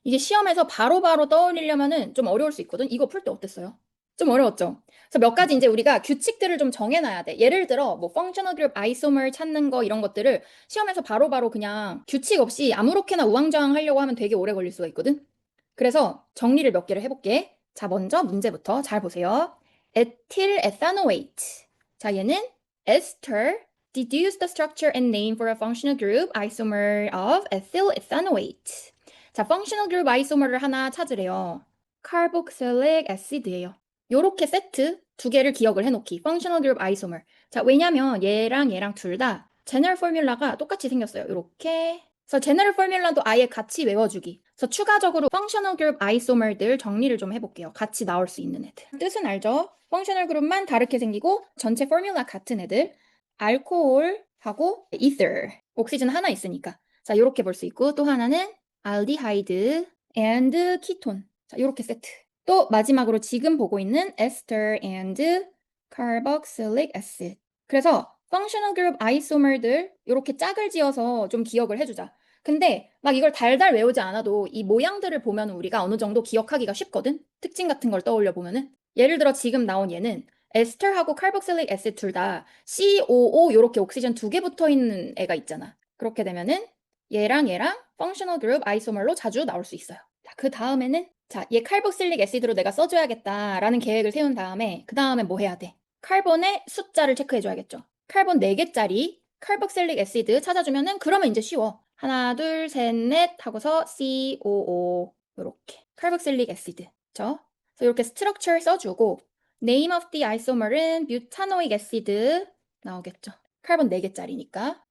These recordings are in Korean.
이게 시험에서 바로바로 떠올리려면은 좀 어려울 수 있거든. 이거 풀 때 어땠어요? 좀 어려웠죠? 그래서 몇 가지 이제 우리가 규칙들을 좀 정해놔야 돼. 예를 들어 뭐 functional group isomer 찾는 거 이런 것들을 시험에서 바로바로 그냥 규칙 없이 아무렇게나 우왕좌왕 하려고 하면 되게 오래 걸릴 수가 있거든. 그래서 정리를 몇 개를 해볼게. 자, 먼저 문제부터 잘 보세요. 에틸 에타노에이트. 자, 얘는 ester deduce the structure and name for a functional group isomer of ethyl ethanoate. 자, functional group isomer를 하나 찾으래요. carboxylic acid예요. 요렇게 세트 두 개를 기억을 해놓기. functional group isomer. 자, 왜냐면 얘랑 둘 다 제너럴 포뮬라가 똑같이 생겼어요. 요렇게. 그래서 제너럴 포뮬라도 아예 같이 외워주기. 그래서 추가적으로 functional group isomer들 정리를 좀 해볼게요. 같이 나올 수 있는 애들. 뜻은 알죠? functional group만 다르게 생기고 전체 포뮬라 같은 애들. 알코올하고 ether. 옥시즌 하나 있으니까. 자, 요렇게 볼 수 있고 또 하나는 aldehyde and ketone. 자, 요렇게 세트. 또 마지막으로 지금 보고 있는 ester and carboxylic acid. 그래서 functional group isomer들 이렇게 짝을 지어서 좀 기억을 해주자. 근데 막 이걸 달달 외우지 않아도 이 모양들을 보면 우리가 어느 정도 기억하기가 쉽거든? 특징 같은 걸 떠올려 보면은. 예를 들어 지금 나온 얘는 에스터하고 carboxylic acid 둘 다 COO 이렇게 옥시전 두 개 붙어 있는 애가 있잖아. 그렇게 되면은 얘랑 functional group isomer로 자주 나올 수 있어요. 자, 그 다음에는 자, 얘 칼복실릭 애시드로 내가 써줘야겠다라는 계획을 세운 다음에 그 다음에 뭐 해야 돼? 칼본의 숫자를 체크해줘야겠죠. 칼본 4개짜리 칼복실릭 애시드 찾아주면은 그러면 이제 쉬워. 하나, 둘, 셋, 넷 하고서 COO 이렇게 칼복실릭 애시드. 그래서 이렇게 스트럭처를 써주고 name of the isomer은 뷰타노익 애시드 나오겠죠. 칼본 4개짜리니까.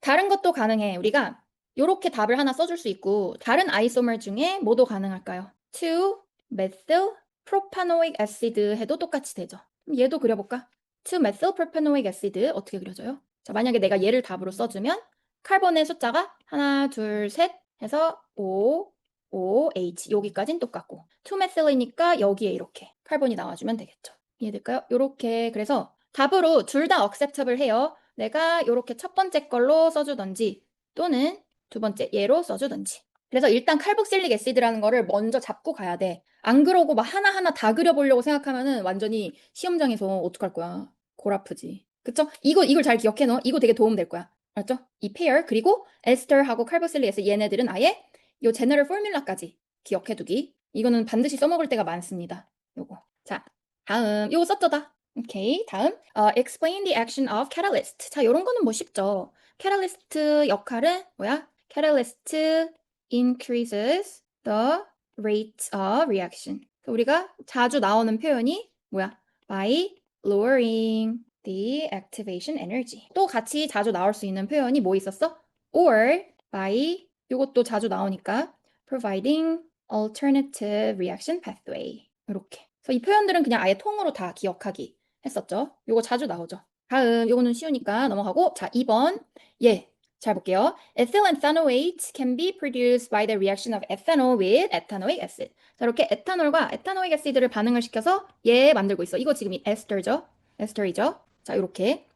다른 것도 가능해. 우리가 이렇게 답을 하나 써줄 수 있고 다른 아이소머 중에 뭐도 가능할까요? 2-methyl propanoic acid 해도 똑같이 되죠. 그럼 얘도 그려볼까? 2-methyl propanoic acid 어떻게 그려져요? 자, 만약에 내가 얘를 답으로 써주면 카본의 숫자가 하나, 둘, 셋 해서 O, O, H 여기까진 똑같고 2-methyl이니까 여기에 이렇게 카본이 나와주면 되겠죠. 이해될까요? 이렇게 그래서 답으로 둘 다 acceptable 해요. 내가 이렇게 첫 번째 걸로 써주던지 또는 두 번째 얘로 써주던지. 그래서 일단 칼복실릭 애시드라는 거를 먼저 잡고 가야 돼. 안 그러고 막 하나하나 다 그려보려고 생각하면은 완전히 시험장에서 어떡할 거야. 골 아프지. 그쵸? 이걸 잘 기억해 너. 이거 되게 도움 될 거야. 알았죠? 이 페어 그리고 에스터하고 칼복실릭 애시드 얘네들은 아예 요 제너럴 포뮬라까지 기억해 두기. 이거는 반드시 써먹을 때가 많습니다. 요거. 자, 다음 요거 썼죠다. 오케이. 다음. explain the action of catalyst. 자, 요런 거는 뭐 쉽죠. catalyst 역할은 뭐야? catalyst increases the rate of reaction. 우리가 자주 나오는 표현이 뭐야? by lowering the activation energy. 또 같이 자주 나올 수 있는 표현이 뭐 있었어? or by 요것도 자주 나오니까 providing alternative reaction pathway. 이렇게. 그래서 이 표현들은 그냥 아예 통으로 다 기억하기 했었죠. 요거 자주 나오죠. 다음 요거는 쉬우니까 넘어가고 자 2번 예. 잘 볼게요. Ethyl ethanoate can be produced by the reaction of ethanol with ethanoic acid. 자, 이렇게 에탄올과 에타노익 애시드를 반응을 시켜서 얘 만들고 있어. 이거 지금 에스터죠? 에스터이죠? 자, 이렇게.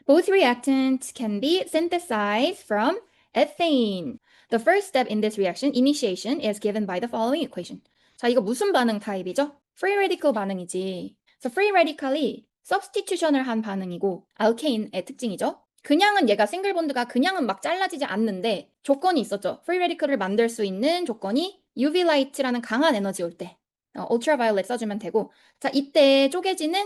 Both reactants can be synthesized from ethane. The first step in this reaction, initiation, is given by the following equation. 자, 이거 무슨 반응 타입이죠? Free radical 반응이지. 그래서 free radical이 substitution을 한 반응이고 alkane의 특징이죠. 그냥은 얘가 싱글 본드가 그냥은 막 잘라지지 않는데 조건이 있었죠. free radical을 만들 수 있는 조건이 UV light라는 강한 에너지 올 때. ultraviolet 써주면 되고. 자, 이때 쪼개지는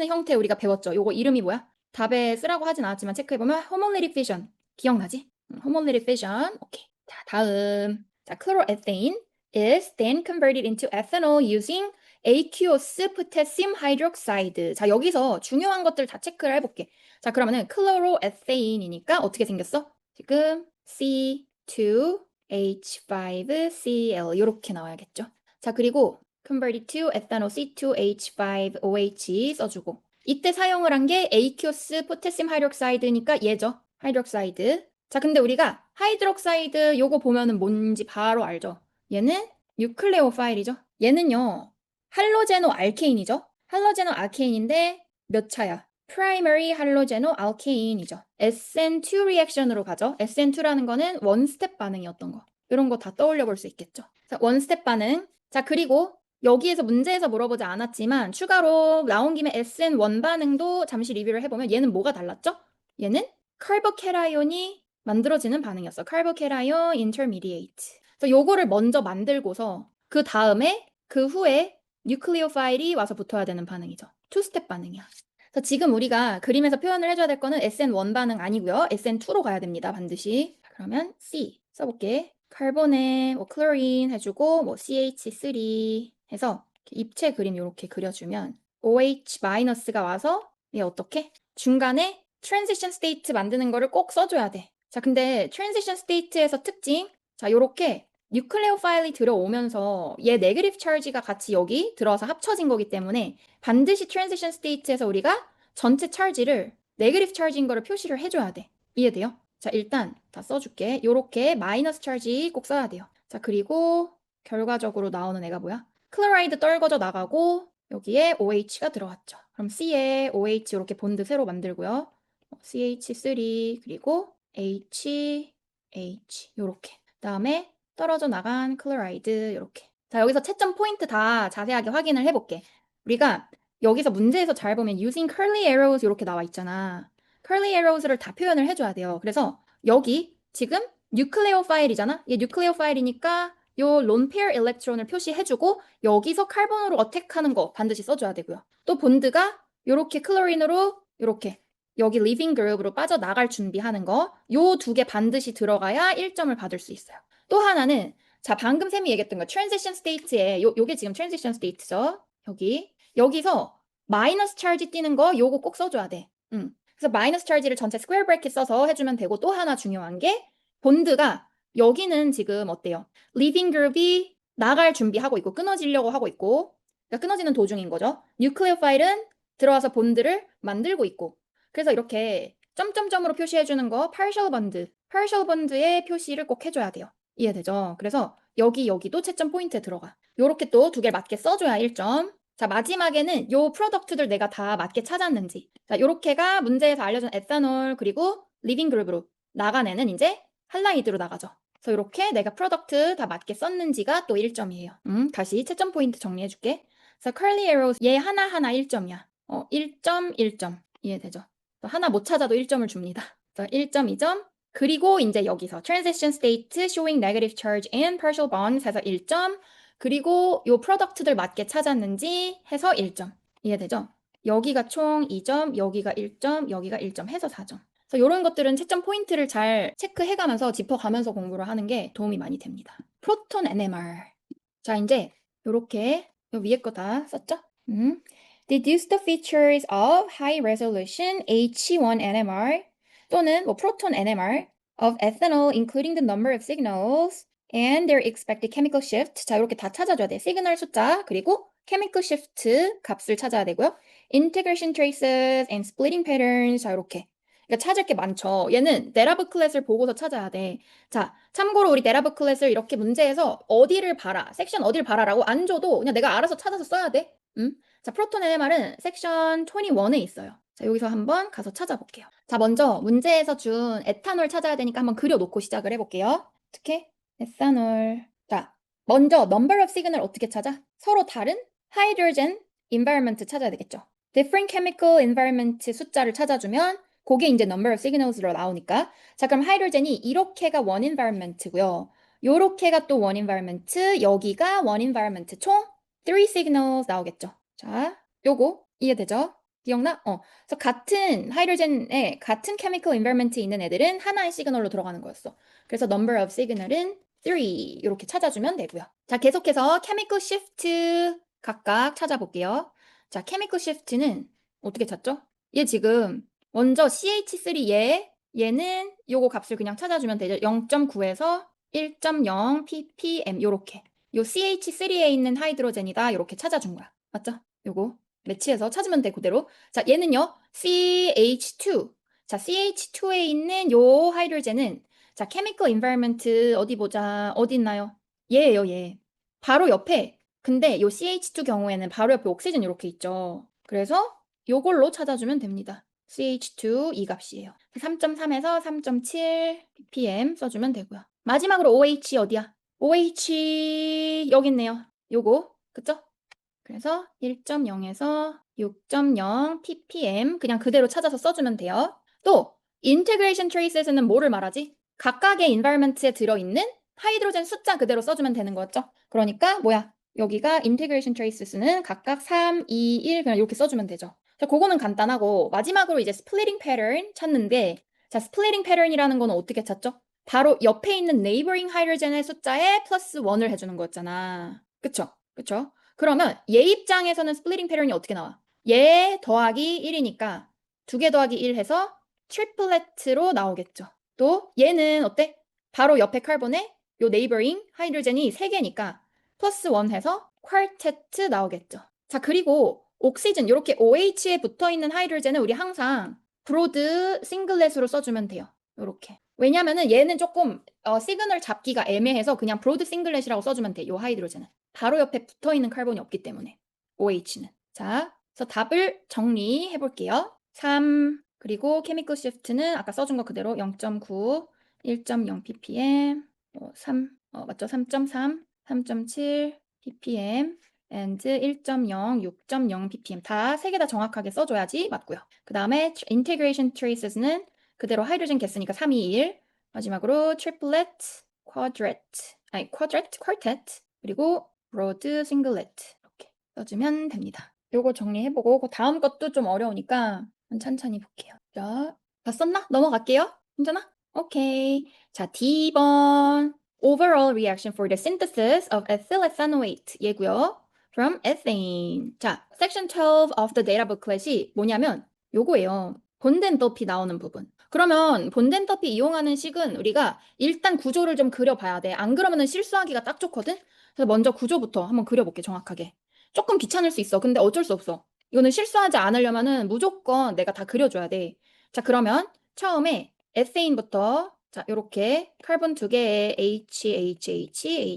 형태 우리가 배웠죠. 요거 이름이 뭐야? 답에 쓰라고 하진 않았지만 체크해보면 homolytic fission. 기억나지? homolytic fission. 오케이. 자, 다음. 자, chloroethane is then converted into ethanol using aqueous potassium hydroxide. 자, 여기서 중요한 것들 다 체크를 해볼게. 자, 그러면은 chloroethane이니까 어떻게 생겼어? 지금 C2H5Cl 이렇게 나와야겠죠. 자, 그리고 converted to ethanol C2H5OH 써주고 이때 사용을 한 게 aqueous potassium hydroxide니까 얘죠. 하이드록사이드. 자, 근데 우리가 하이드록사이드 요거 보면은 뭔지 바로 알죠? 얘는 뉴클레오파일이죠. 얘는요. 할로제노 알케인이죠. 할로제노 알케인인데 몇 차야? 프라이머리 할로제노 알케인이죠. SN2 리액션으로 가죠. SN2라는 거는 원 스텝 반응이었던 거. 이런 거 다 떠올려 볼 수 있겠죠. 자, 원스텝 반응. 자, 그리고 여기에서 문제에서 물어보지 않았지만 추가로 나온 김에 SN1 반응도 잠시 리뷰를 해보면 얘는 뭐가 달랐죠? 얘는 칼보케라ion이 만들어지는 반응이었어. 칼보케라이온 인터미디에이트. 그래서 요거를 먼저 만들고서 그 다음에 그 후에 뉴클리오파일이 와서 붙어야 되는 반응이죠. 투스텝 반응이야. 그래서 지금 우리가 그림에서 표현을 해줘야 될 거는 SN1 반응 아니고요. SN2로 가야 됩니다. 반드시. 그러면 C 써볼게. 카본에 뭐 클로린 해주고 뭐 CH3 해서 입체 그림 이렇게 그려주면 OH-가 와서 얘 어떻게? 중간에 트랜지션 스테이트 만드는 거를 꼭 써줘야 돼. 자, 근데 트랜지션 스테이트에서 특징 자, 요렇게 뉴클레오 파일이 들어오면서 얘 네거티브 차지가 같이 여기 들어와서 합쳐진 거기 때문에 반드시 트랜지션 스테이트에서 우리가 전체 차지를 네거티브 차지인 거를 표시를 해줘야 돼. 이해돼요? 자, 일단 다 써줄게. 요렇게 마이너스 차지 꼭 써야 돼요. 자, 그리고 결과적으로 나오는 애가 뭐야? 클로라이드 떨궈져 나가고 여기에 OH가 들어왔죠. 그럼 C에 OH 이렇게 본드 새로 만들고요. CH3 그리고 H, H 요렇게. 그다음에 떨어져 나간 클로라이드 이렇게. 자, 여기서 채점 포인트 다 자세하게 확인을 해볼게. 우리가 여기서 문제에서 잘 보면 using curly arrows 이렇게 나와 있잖아. curly arrows를 다 표현을 해줘야 돼요. 그래서 여기 지금 뉴클레오 파일이잖아. 얘 뉴클레오 파일이니까 요 론페어 일렉트론을 표시해주고 여기서 칼본으로 어택하는 거 반드시 써줘야 되고요. 또 본드가 요렇게 클로린으로 요렇게 여기 리빙 그룹으로 빠져나갈 준비하는 거 요 두 개 반드시 들어가야 1점을 받을 수 있어요. 또 하나는 자 방금 쌤이 얘기했던 거 트랜지션 스테이트에 요게 지금 트랜지션 스테이트죠. 여기서 마이너스 차지 띄는 거 요거 꼭 써줘야 돼. 그래서 마이너스 차지를 전체 스퀘어 브래킷 써서 해주면 되고 또 하나 중요한 게 본드가 여기는 지금 어때요? 리빙 그룹이 나갈 준비하고 있고 끊어지려고 하고 있고 그러니까 끊어지는 도중인 거죠. 뉴클레오 파일은 들어와서 본드를 만들고 있고 그래서 이렇게 점점점으로 표시해주는 거 partial bond의 표시를 꼭 해줘야 돼요. 이해되죠? 그래서 여기도 채점 포인트에 들어가. 요렇게 또 두 개를 맞게 써줘야 1점. 자, 마지막에는 요 프로덕트들 내가 다 맞게 찾았는지. 자, 요렇게가 문제에서 알려준 에탄올 그리고 리빙 그룹으로 나간 애는 이제 할라이드로 나가죠. 그래서 이렇게 내가 프로덕트 다 맞게 썼는지가 또 1점이에요. 다시 채점 포인트 정리해줄게. 그래서 curly arrows 얘 하나하나 1점이야. 1점, 1점. 이해되죠? 하나 못 찾아도 1점을 줍니다. 그래서 1점, 2점. 그리고 이제 여기서 transition state showing negative charge and partial bonds 해서 1점. 그리고 요 프로덕트들 맞게 찾았는지 해서 1점. 이해되죠? 여기가 총 2점, 여기가 1점, 여기가 1점 해서 4점. 그래서 이런 것들은 채점 포인트를 잘 체크해가면서 짚어가면서 공부를 하는 게 도움이 많이 됩니다. 프로톤 NMR. 자, 이제 요렇게 요 위에 거 다 썼죠? Deduce the features of high resolution H1 NMR 또는 뭐 proton NMR of ethanol including the number of signals and their expected chemical shift. 자, 이렇게 다 찾아줘야 돼. 시그널 숫자 그리고 chemical shift 값을 찾아야 되고요. integration traces and splitting patterns. 자, 이렇게. 그러니까 찾을 게 많죠. 얘는 네라브 클래스를 보고서 찾아야 돼. 자, 참고로 우리 네라브 클래스를 이렇게 문제에서 어디를 봐라, 섹션 어디를 봐라라고 안 줘도 그냥 내가 알아서 찾아서 써야 돼. 자, 프로톤 NMR은 섹션 21에 있어요. 자, 여기서 한번 가서 찾아볼게요. 자, 먼저 문제에서 준 에탄올 찾아야 되니까 한번 그려놓고 시작을 해볼게요. 어떻게? 에탄올. 자, 먼저 number of signal 어떻게 찾아? 서로 다른 hydrogen environment 찾아야 되겠죠. different chemical environment 숫자를 찾아주면 그게 이제 number of signals로 나오니까 자 그럼 하이드로젠이 이렇게가 one environment고요. 요렇게가 또 one environment, 여기가 one environment 총 3 signals 나오겠죠. 자, 요거 이해되죠? 기억나? 그래서 같은 하이드로젠에 같은 chemical environment에 있는 애들은 하나의 시그널로 들어가는 거였어. 그래서 number of signal은 3 이렇게 찾아주면 되고요. 자, 계속해서 chemical shift 각각 찾아볼게요. 자, chemical shift는 어떻게 찾죠? 얘 지금 먼저 CH3 얘는 요거 값을 그냥 찾아주면 되죠. 0.9에서 1.0 ppm 요렇게. 요 CH3에 있는 하이드로젠이다. 요렇게 찾아준 거야. 맞죠? 요거 매치해서 찾으면 돼 그대로. 자, 얘는요. CH2. 자, CH2에 있는 요 하이드로젠은 자, chemical environment 어디 보자. 어디 있나요? 얘예요, 얘. 바로 옆에. 근데 요 CH2 경우에는 바로 옆에 옥시전 이렇게 있죠. 그래서 요걸로 찾아주면 됩니다. CH2 이 값이에요. 3.3에서 3.7 ppm 써주면 되고요. 마지막으로 OH 어디야? OH 여기 있네요. 요거. 그쵸? 그래서 1.0에서 6.0 ppm 그냥 그대로 찾아서 써주면 돼요. 또 integration traces는 뭐를 말하지? 각각의 environment에 들어있는 하이드로젠 숫자 그대로 써주면 되는 거였죠. 그러니까 뭐야? 여기가 integration traces는 각각 3, 2, 1 그냥 이렇게 써주면 되죠. 자, 그거는 간단하고 마지막으로 이제 splitting pattern 찾는데 자, splitting pattern이라는 거는 어떻게 찾죠? 바로 옆에 있는 neighboring 하이드로젠의 숫자에 플러스 1을 해주는 거였잖아. 그쵸? 그쵸? 그러면 얘 입장에서는 스플리팅 패턴이 어떻게 나와? 얘 더하기 1이니까 2개 더하기 1 해서 트리플렛으로 나오겠죠. 또 얘는 어때? 바로 옆에 카본에 요 네이버링 하이드로젠이 3개니까 플러스 1 해서 퀄테트 나오겠죠. 자, 그리고 옥시즌 이렇게 OH에 붙어있는 하이드로젠은 우리 항상 브로드 싱글렛으로 써주면 돼요. 이렇게. 왜냐면은 얘는 조금 시그널 잡기가 애매해서 그냥 브로드 싱글렛이라고 써주면 돼. 요 하이드로젠은. 바로 옆에 붙어있는 카본이 없기 때문에 OH는. 자, 그래서 답을 정리해 볼게요. 3 그리고 케미컬 시프트는 아까 써준 거 그대로 0.9, 1.0 ppm, 3 맞죠? 3.3, 3.7 ppm, and 1.0, 6.0 ppm 다 세 개 다 정확하게 써줘야지 맞고요. 그 다음에 integration traces는 그대로 하이드로젠 개수니까 3, 2, 1 마지막으로 triplet, quartet 그리고 broad singlet 이렇게 써주면 됩니다. 요거 정리해보고 그 다음 것도 좀 어려우니까 천천히 볼게요. 자, 다 썼나? 넘어갈게요. 괜찮아? 오케이. 자, D번 overall reaction for the synthesis of ethyl ethanoate 얘고요. from ethane. 자, section 12 of the data booklet이 뭐냐면 요거예요. 본덴더피 나오는 부분. 그러면 본덴더피 이용하는 식은 우리가 일단 구조를 좀 그려봐야 돼. 안 그러면은 실수하기가 딱 좋거든? 그래서 먼저 구조부터 한번 그려볼게, 정확하게. 조금 귀찮을 수 있어. 근데 어쩔 수 없어. 이거는 실수하지 않으려면은 무조건 내가 다 그려줘야 돼. 자, 그러면 처음에 에세인부터 자, 요렇게 카본 2개에 HHH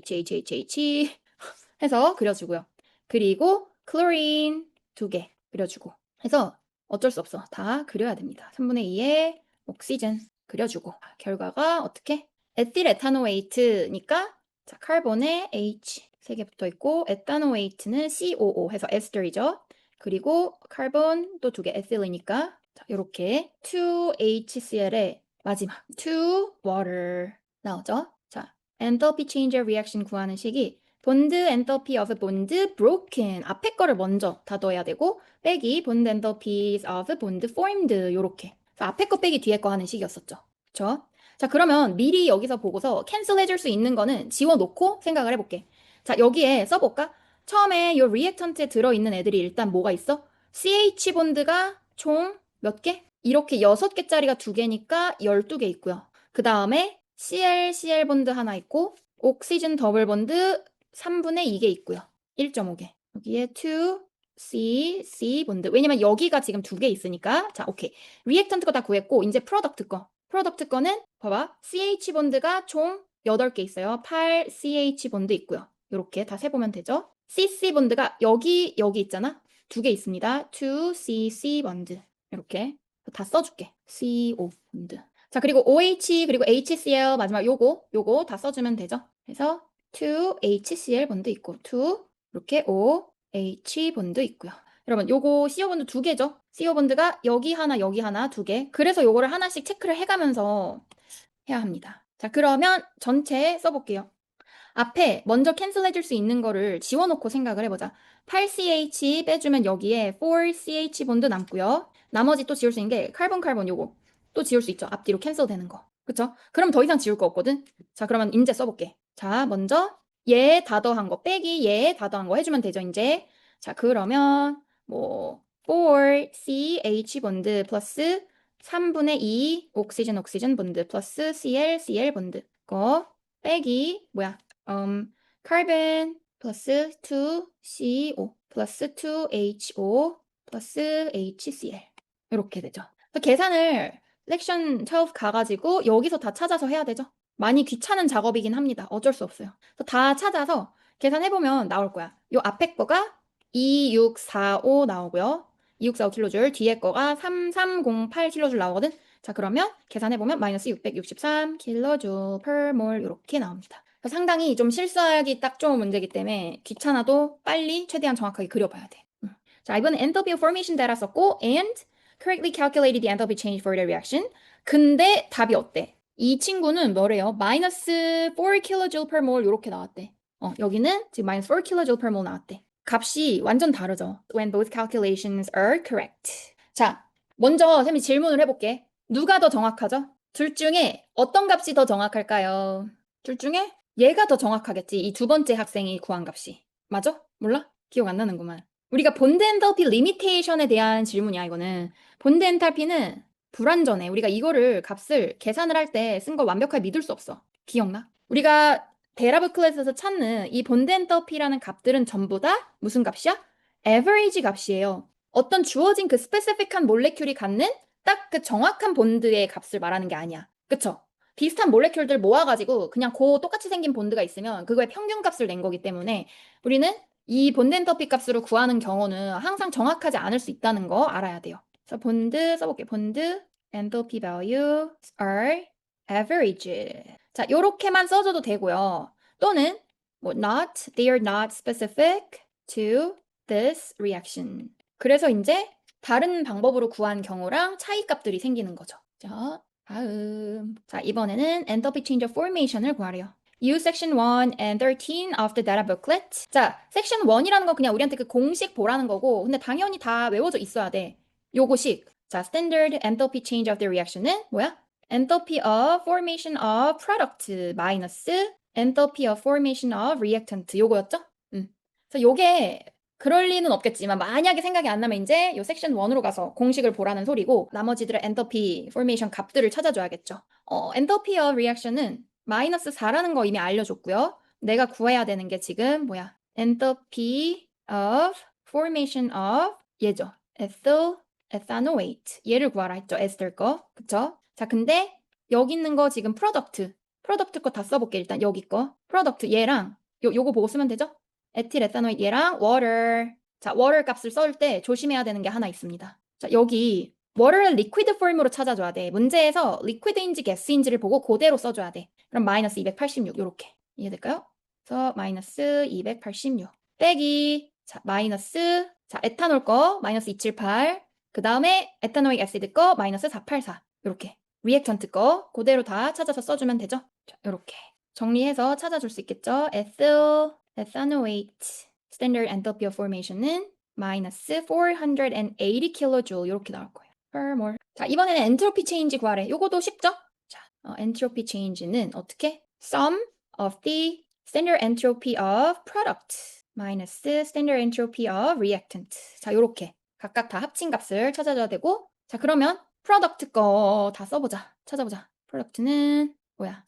해서 그려주고요. 그리고 클로린 2개 그려주고 해서 어쩔 수 없어. 다 그려야 됩니다. 3분의 2의 옥시젠 그려주고 결과가 어떻게? 에틸 에타노웨이트니까 자, 카본에 H 3개 붙어 있고 에타노웨이트는 COO 해서 에스터이죠. 그리고 카본 또 2개 에틸이니까 자, 요렇게 2HCl의 마지막 2 water 나오죠. 자, 엔터피 체인저 리액션 구하는 식이 본드 엔터피 of bond broken 앞에 거를 먼저 다 넣어야 되고 빼기 본드 엔터피es of bond formed 요렇게 그래서 앞에 거 빼기 뒤에 거 하는 식이었었죠. 그쵸? 자, 그러면 미리 여기서 보고서 캔슬 해줄 수 있는 거는 지워놓고 생각을 해볼게. 자, 여기에 써볼까? 처음에 요 리액턴트에 들어있는 애들이 일단 뭐가 있어? CH 본드가 총 몇 개? 이렇게 6개짜리가 2개니까 12개 있고요. 그 다음에 CL 본드 하나 있고 옥시즌 더블 본드 3분의 2개 있고요. 1.5개. 여기에 2C 본드. 왜냐면 여기가 지금 2개 있으니까. 자, 오케이. 리액턴트 거 다 구했고 이제 프로덕트 거. 프로덕트 거는 봐봐. CH 본드가 총 8개 있어요. 8CH 본드 있고요. 이렇게 다 세보면 되죠. CC 본드가 여기 있잖아. 2개 있습니다. 2CC 본드. 이렇게 다 써줄게. CO 본드. 자, 그리고 OH 그리고 HCl 마지막 요거 다 써주면 되죠. 그래서 2HCl 본드 있고 2 이렇게 OH 본드 있고요. 여러분 요거 CO 본드 2개죠. CO 본드가 여기 하나 2개. 그래서 요거를 하나씩 체크를 해가면서 해야 합니다. 자, 그러면 전체 써볼게요. 앞에 먼저 캔슬 해줄 수 있는 거를 지워놓고 생각을 해보자. 8CH 빼주면 여기에 4CH 본드 남고요. 나머지 또 지울 수 있는 게 카본 요거 또 지울 수 있죠. 앞뒤로 캔슬 되는 거. 그쵸? 그럼 더 이상 지울 거 없거든. 자, 그러면 이제 써볼게. 자, 먼저 얘 다 더한 거 빼기 얘 다 더한 거 해주면 되죠, 이제. 자, 그러면 뭐 4CH 본드 플러스 3분의 2 옥시즌 본드 플러스 CL 본드 거 빼기 뭐야? carbon 플러스 2CO 플러스 2HO 플러스 HCl 이렇게 되죠. 그래서 계산을 섹션 12 가가지고 여기서 다 찾아서 해야 되죠. 많이 귀찮은 작업이긴 합니다. 어쩔 수 없어요. 그래서 다 찾아서 계산해보면 나올 거야. 요 앞에 거가 2645 나오고요. 2645 킬로줄, 뒤에 거가 3308 킬로줄 나오거든. 자, 그러면 계산해보면 마이너스 663 킬로줄 per mol 이렇게 나옵니다. 상당히 좀 실수하기 딱 좋은 문제이기 때문에 귀찮아도 빨리 최대한 정확하게 그려봐야 돼. 자, 이번엔 enthalpy of formation data 썼고 and correctly calculated the enthalpy change for the reaction. 근데 답이 어때? 이 친구는 뭐래요? 마이너스 4 kJ per mol 이렇게 나왔대. 여기는 지금 마이너스 4 kJ per mol 나왔대. 값이 완전 다르죠. When both calculations are correct. 자, 먼저 쌤이 질문을 해볼게. 누가 더 정확하죠? 둘 중에 어떤 값이 더 정확할까요? 둘 중에 얘가 더 정확하겠지. 이 두 번째 학생이 구한 값이. 맞아? 몰라? 기억 안 나는구만. 우리가 본드 엔탈피 리미테이션에 대한 질문이야, 이거는. 본드 엔탈피는 불완전해. 우리가 이거를 값을 계산을 할 때 쓴 걸 완벽하게 믿을 수 없어. 기억나? 우리가 데라브 클래스에서 찾는 이 본드 엔탈피라는 값들은 전부 다 무슨 값이야? 에버리지 값이에요. 어떤 주어진 그 스페시픽한 몰레큘이 갖는 딱 그 정확한 본드의 값을 말하는 게 아니야. 그쵸? 비슷한 몰레큘들 모아가지고 그냥 그 똑같이 생긴 본드가 있으면 그거의 평균값을 낸 거기 때문에 우리는 이 본드 엔터피 값으로 구하는 경우는 항상 정확하지 않을 수 있다는 거 알아야 돼요. 그래서 본드 써볼게. 본드 엔터피 values are average. 자, 요렇게만 써줘도 되고요. 또는 뭐 not, they are not specific to this reaction. 그래서 이제 다른 방법으로 구한 경우랑 차이값들이 생기는 거죠. 자, 다음. 자, 이번에는 enthalpy change of formation을 구하래요. Use section 1 and 13 of the data booklet. 자, section 1이라는 건 그냥 우리한테 그 공식 보라는 거고, 근데 당연히 다 외워져 있어야 돼. 요거식. 자, standard enthalpy change of the reaction은 뭐야? enthalpy of formation of product minus enthalpy of formation of reactant. 요거였죠? 그래서 요게 그럴 리는 없겠지만 만약에 생각이 안 나면 이제 요 섹션 1으로 가서 공식을 보라는 소리고 나머지들의 엔터피 포메이션 값들을 찾아줘야겠죠. 엔터피 of reaction은 마이너스 4라는 거 이미 알려줬고요. 내가 구해야 되는 게 지금 뭐야? 엔터피 of formation of 얘죠. ethyl ethanoate 얘를 구하라 했죠. 에스터 거. 그쵸? 자, 근데 여기 있는 거 지금 프로덕트 거 다 써볼게. 일단 여기 거 프로덕트 얘랑 요거 보고 쓰면 되죠? 에틸 에탄올 얘랑 water. 자, water 값을 쓸 때 조심해야 되는 게 하나 있습니다. 자, 여기 water를 liquid form으로 찾아줘야 돼. 문제에서 liquid인지 gas인지를 보고 그대로 써줘야 돼. 그럼 마이너스 286 요렇게. 이해될까요? 그래서 마이너스 286 빼기 자, 마이너스 자, 에탄올 거 마이너스 278 그 다음에 에탄오익 애시드 거 마이너스 484 요렇게 리액턴트 거 그대로 다 찾아서 써주면 되죠? 자, 요렇게 정리해서 찾아줄 수 있겠죠? ethyl ethanoate standard enthalpy of formation은 마이너스 480 kJ 이렇게 나올 거예요. per mol. 자, 이번에는 entropy change 구하래. 요거도 쉽죠? 자, entropy change는 어떻게? sum of the standard entropy of product 마이너스 standard entropy of reactant. 자, 요렇게 각각 다 합친 값을 찾아줘야 되고 자, 그러면 product 거 다 써보자. 찾아보자. product는 뭐야?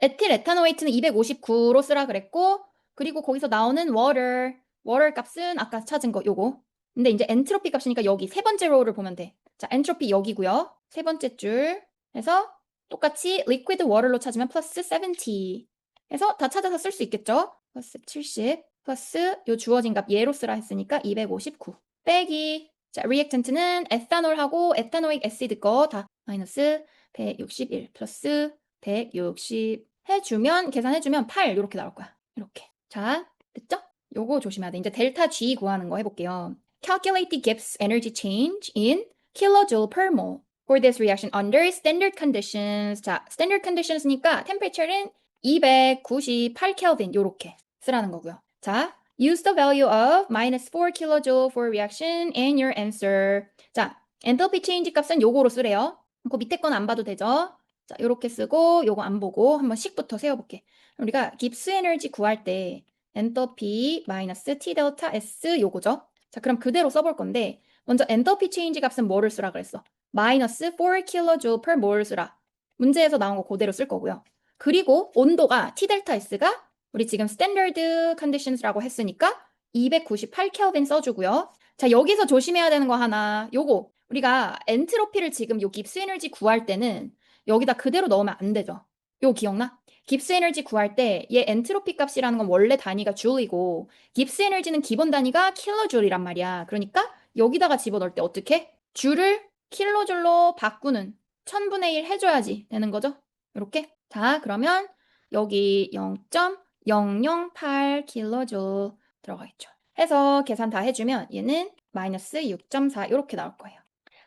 에틸 에탄오이트는 259로 쓰라 그랬고 그리고 거기서 나오는 water 값은 아까 찾은 거 요거. 근데 이제 엔트로피 값이니까 여기 세 번째 로우를 보면 돼. 자, 엔트로피 여기고요. 세 번째 줄 해서 똑같이 liquid water로 찾으면 플러스 70 해서 다 찾아서 쓸 수 있겠죠? 플러스 70 플러스 요 주어진 값 얘로 쓰라 했으니까 259 빼기 자, 리액턴트는 에탄올하고 에탄오익 애시드 거 다 마이너스 161 플러스 160 해주면 계산해주면 8 이렇게 나올 거야. 이렇게. 자, 됐죠? 요거 조심해야 돼. 이제 델타 G 구하는 거 해볼게요. Calculate the Gibbs energy change in kilojoule per mole for this reaction under standard conditions. 자, standard conditions니까 temperature는 298 Kelvin 요렇게 쓰라는 거고요. 자, use the value of minus 4 kilojoule for reaction in your answer. 자, enthalpy change 값은 요거로 쓰래요. 그 밑에 건 안 봐도 되죠? 자, 요렇게 쓰고 요거 안 보고 한번 식부터 세워볼게. 우리가 깁스 에너지 구할 때 엔터피 마이너스 T 델타 S 요거죠. 자, 그럼 그대로 써볼 건데 먼저 엔터피 체인지 값은 뭐를 쓰라 그랬어? 마이너스 4 kJ per mol 쓰라. 문제에서 나온 거 그대로 쓸 거고요. 그리고 온도가 T 델타 S가 우리 지금 스탠더드 컨디션스라고 했으니까 298 켈빈 써주고요. 자, 여기서 조심해야 되는 거 하나. 요거 우리가 엔트로피를 지금 요 깁스 에너지 구할 때는 여기다 그대로 넣으면 안 되죠. 요 기억나? 깁스 에너지 구할 때 얘 엔트로피 값이라는 건 원래 단위가 줄이고 깁스 에너지는 기본 단위가 킬로줄이란 말이야. 그러니까 여기다가 집어넣을 때 어떻게? 줄을 킬로줄로 바꾸는 1000분의 1 해줘야지 되는 거죠. 이렇게. 자, 그러면 여기 0.008kJ 들어가 있죠. 해서 계산 다 해주면 얘는 마이너스 6.4 이렇게 나올 거예요.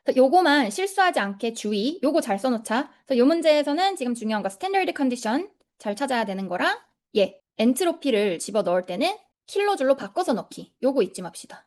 그래서 요거만 실수하지 않게 주의. 요거 잘 써놓자. 그래서 요 문제에서는 지금 중요한 거 스탠더드 컨디션 잘 찾아야 되는 거랑 엔트로피를 집어 넣을 때는 킬로줄로 바꿔서 넣기. 요거 잊지 맙시다.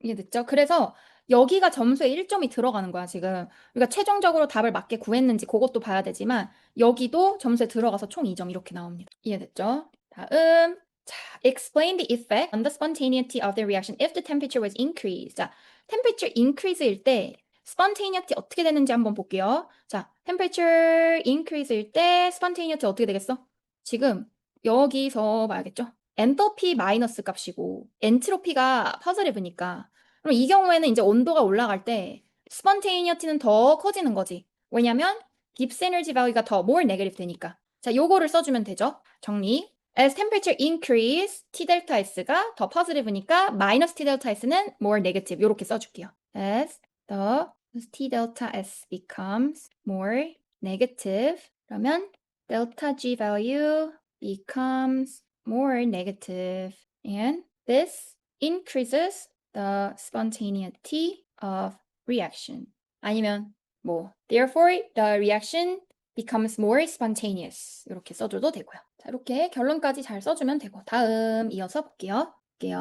이해됐죠? 그래서 여기가 점수에 1점이 들어가는 거야, 지금. 우리가 최종적으로 답을 맞게 구했는지 그것도 봐야 되지만 여기도 점수에 들어가서 총 2점 이렇게 나옵니다. 이해됐죠? 다음. 자, explain the effect on the spontaneity of the reaction if the temperature was increased. 자, temperature increase일 때 spontaneity 어떻게 되는지 한번 볼게요. 자, temperature increase일 때 spontaneity 어떻게 되겠어? 지금 여기서 봐야겠죠? 엔터피 마이너스 값이고 엔트로피가 퍼즐이니까 그럼 이 경우에는 이제 온도가 올라갈 때 스펀테이니어티는 더 커지는 거지. 왜냐면 깁스 에너지 value가 더 more negative 되니까. 자, 요거를 써주면 되죠. 정리. As temperature increase, T 델타 S가 더 positive니까 minus T 델타 S는 more negative. 요렇게 써줄게요. As the T 델타 S becomes more negative. 그러면 delta G value becomes more negative. And this increases the spontaneity of reaction. 아니면 뭐 therefore the reaction becomes more spontaneous. 이렇게 써줘도 되고요. 자, 이렇게 결론까지 잘 써주면 되고 다음 이어서 볼게요. The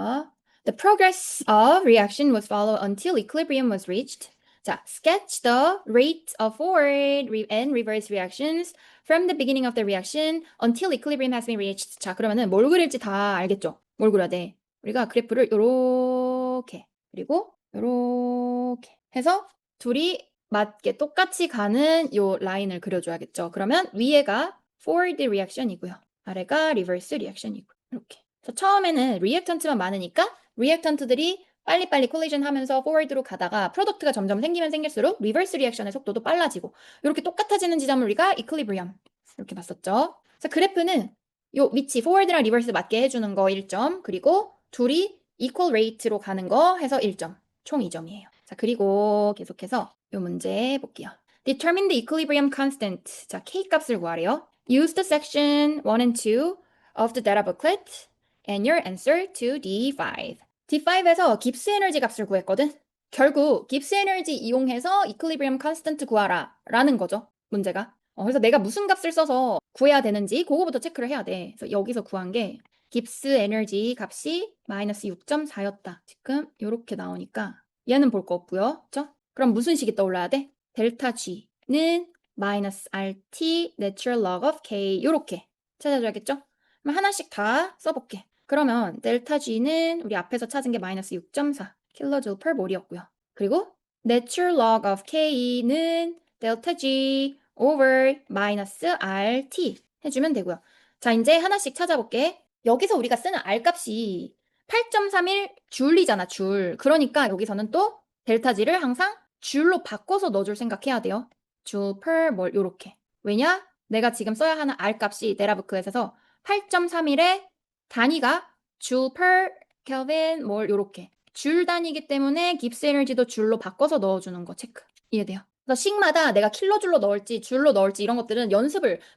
progress of reaction was followed until equilibrium was reached. 자, sketch the rate of forward and reverse reactions from the beginning of the reaction until equilibrium has been reached. 자, 그러면은 뭘 그릴지 다 알겠죠? 뭘 그려야 돼? 우리가 그래프를 요렇게 그리고 요렇게 해서 둘이 맞게 똑같이 가는 요 라인을 그려줘야겠죠. 그러면 위에가 forward reaction이고요. 아래가 reverse reaction이고요. 이렇게. 그래서 처음에는 리액턴트만 많으니까 리액턴트들이 빨리빨리 콜리전 하면서 forward로 가다가 프로덕트가 점점 생기면 생길수록 리버스 리액션의 속도도 빨라지고 이렇게 똑같아지는 지점을 우리가 equilibrium 이렇게 봤었죠. 그래서 그래프는 요 위치 forward랑 리버스 맞게 해주는 거 1점 그리고 둘이 equal rate로 가는 거 해서 1점 총 2점이에요. 자, 그리고 계속해서 요 문제 볼게요. Determine the equilibrium constant. 자, K 값을 구하래요. Use the section 1 and 2 of the data booklet and your answer to D5. D5에서 깁스 에너지 값을 구했거든. 결국 깁스 에너지 이용해서 equilibrium constant 구하라 라는 거죠. 문제가. 그래서 내가 무슨 값을 써서 구해야 되는지 그거부터 체크를 해야 돼. 그래서 여기서 구한 게 깁스 에너지 값이 마이너스 6.4였다. 지금 이렇게 나오니까 얘는 볼 거 없고요. 그쵸? 그럼 무슨 식이 떠올라야 돼? 델타 G는 마이너스 RT natural log of K 이렇게 찾아줘야겠죠? 그럼 하나씩 다 써볼게. 그러면 델타 G는 우리 앞에서 찾은 게 마이너스 6.4 킬로줄 per 몰이었고요. 그리고 natural log of K는 델타 G over 마이너스 RT 해주면 되고요. 자, 이제 하나씩 찾아볼게. 여기서 우리가 쓰는 R 값이 8.31 줄이잖아, 줄. 그러니까 여기서는 또 델타 G를 항상 줄로 바꿔서 넣어줄 생각해야 돼요. 줄 per 몰 요렇게. 왜냐? 내가 지금 써야 하는 R 값이 데라브크에서 8.31의 단위가 줄 per 켈빈 몰 요렇게. 줄 단위이기 때문에 깁스 에너지도 줄로 바꿔서 넣어주는 거 체크. 이해돼요? 그래서 식마다 내가 킬로줄로 넣을지 줄로 넣을지 이런 것들은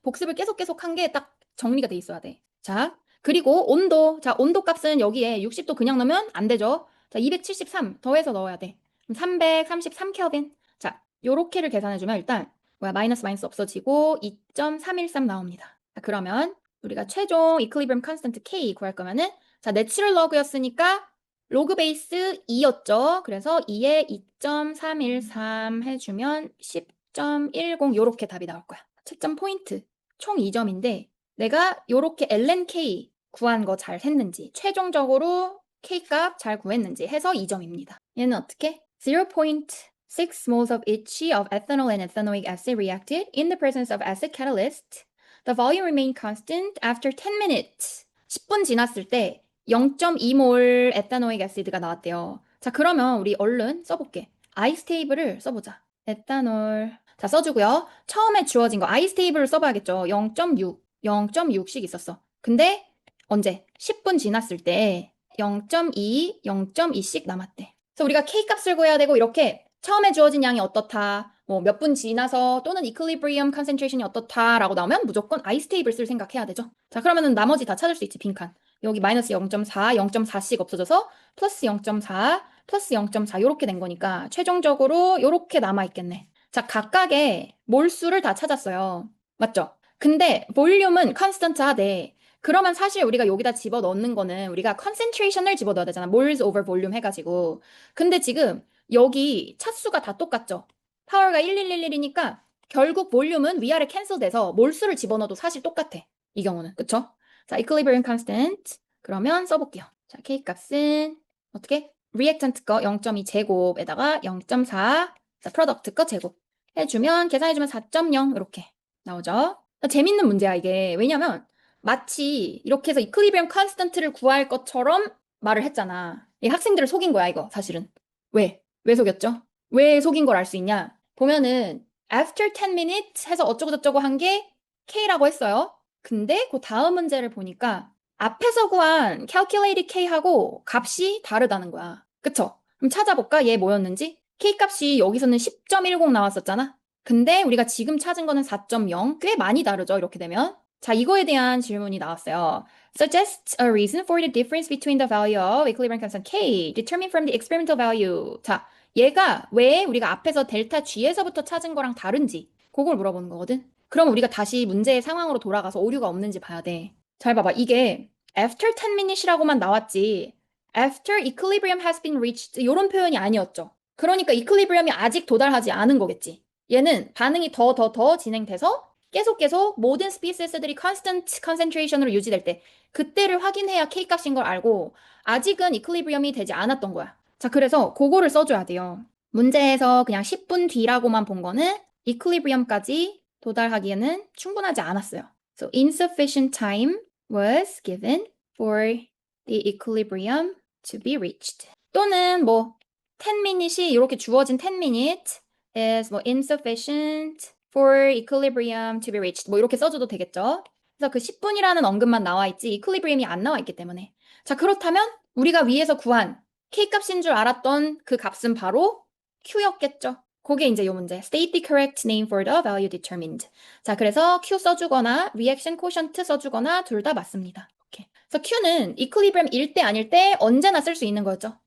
복습을 계속 한 게 딱 정리가 돼 있어야 돼. 자, 그리고 온도. 자, 온도 값은 여기에 60도 그냥 넣으면 안 되죠. 자, 273 더해서 넣어야 돼. 그럼 333 켈빈. 자, 요렇게를 계산해주면 일단 마이너스 없어지고 2.313 나옵니다. 자, 그러면 우리가 최종 equilibrium constant K 구할 거면은 자, 내추럴 러그였으니까 로그 베이스 2였죠. 그래서 2에 2.313 해주면 10.10 요렇게 답이 나올 거야. 채점 포인트 총 2점인데 내가 요렇게 ln K 구한 거 잘 했는지 최종적으로 K 값 잘 구했는지 해서 2점입니다. 얘는 어떻게? 0.6 moles of each of ethanol and ethanoic acid reacted in the presence of acid catalyst. The volume remained constant after 10 minutes. 10분 지났을 때 0.2몰 에탄오익 애시드가 나왔대요. 자, 그러면 우리 얼른 써볼게. 아이스 테이블을 써보자. 에탄올. 자, 써주고요. 처음에 주어진 거 아이스 테이블을 써봐야겠죠. 0.6씩 있었어. 근데 언제? 10분 지났을 때 0.2씩 남았대. 그래서 우리가 K 값을 구해야 되고 이렇게 처음에 주어진 양이 어떻다. 뭐 몇 분 지나서 또는 equilibrium concentration이 어떻다라고 나오면 무조건 istables를 생각해야 되죠. 자, 그러면은 나머지 다 찾을 수 있지, 빈칸. 여기 마이너스 0.4, 0.4씩 없어져서 플러스 0.4, 플러스 0.4 요렇게 된 거니까 최종적으로 요렇게 남아있겠네. 자, 각각의 몰수를 다 찾았어요. 맞죠? 근데 볼륨은 컨스턴트하대. 그러면 사실 우리가 여기다 집어넣는 거는 우리가 concentration을 집어넣어야 되잖아. moles over volume 해가지고. 근데 지금 여기 차수가 다 똑같죠? 파워가 1111이니까 결국 볼륨은 위아래 캔슬돼서 몰수를 집어넣어도 사실 똑같아. 이 경우는. 그쵸? 자, equilibrium constant. 그러면 써볼게요. 자, K 값은 어떻게? reactant 거 0.2 제곱에다가 0.4. 자, product 거 제곱. 해주면, 계산해주면 4.0 이렇게 나오죠? 재밌는 문제야, 이게. 왜냐면 마치 이렇게 해서 equilibrium constant를 구할 것처럼 말을 했잖아. 이 학생들을 속인 거야, 이거, 사실은. 왜? 왜 속였죠? 왜 속인 걸 알 수 있냐? 보면은 after 10 minutes 해서 어쩌고저쩌고 한 게 K라고 했어요. 근데 그 다음 문제를 보니까 앞에서 구한 calculated K하고 값이 다르다는 거야. 그쵸? 그럼 찾아볼까? 얘 뭐였는지? K 값이 여기서는 10.10 나왔었잖아. 근데 우리가 지금 찾은 거는 4.0. 꽤 많이 다르죠, 이렇게 되면. 자, 이거에 대한 질문이 나왔어요. Suggest a reason for the difference between the value of equilibrium constant K determined from the experimental value. 자, 얘가 왜 우리가 앞에서 델타 G에서부터 찾은 거랑 다른지 그걸 물어보는 거거든. 그럼 우리가 다시 문제의 상황으로 돌아가서 오류가 없는지 봐야 돼. 잘 봐봐. 이게 after 10 minutes이라고만 나왔지 after equilibrium has been reached 이런 표현이 아니었죠. 그러니까 equilibrium이 아직 도달하지 않은 거겠지. 얘는 반응이 더 진행돼서 계속 모든 스피시스들이 constant concentration으로 유지될 때 그때를 확인해야 K 값인 걸 알고 아직은 equilibrium이 되지 않았던 거야. 자, 그래서 그거를 써줘야 돼요. 문제에서 그냥 10분 뒤라고만 본 거는 equilibrium까지 도달하기에는 충분하지 않았어요. So insufficient time was given for the equilibrium to be reached. 또는 뭐 10 minutes이 이렇게 주어진 10 minutes is 뭐 insufficient for equilibrium to be reached. 뭐 이렇게 써줘도 되겠죠. 그래서 그 10분이라는 언급만 나와 있지 equilibrium이 안 나와 있기 때문에. 자, 그렇다면 우리가 위에서 구한 K값인 줄 알았던 그 값은 바로 Q였겠죠. 그게 이제 요 문제. State the correct name for the value determined. 자, 그래서 Q 써주거나 reaction quotient 써주거나 둘 다 맞습니다. 오케이. 그래서 Q는 equilibrium일 때 아닐 때 언제나 쓸 수 있는 거죠.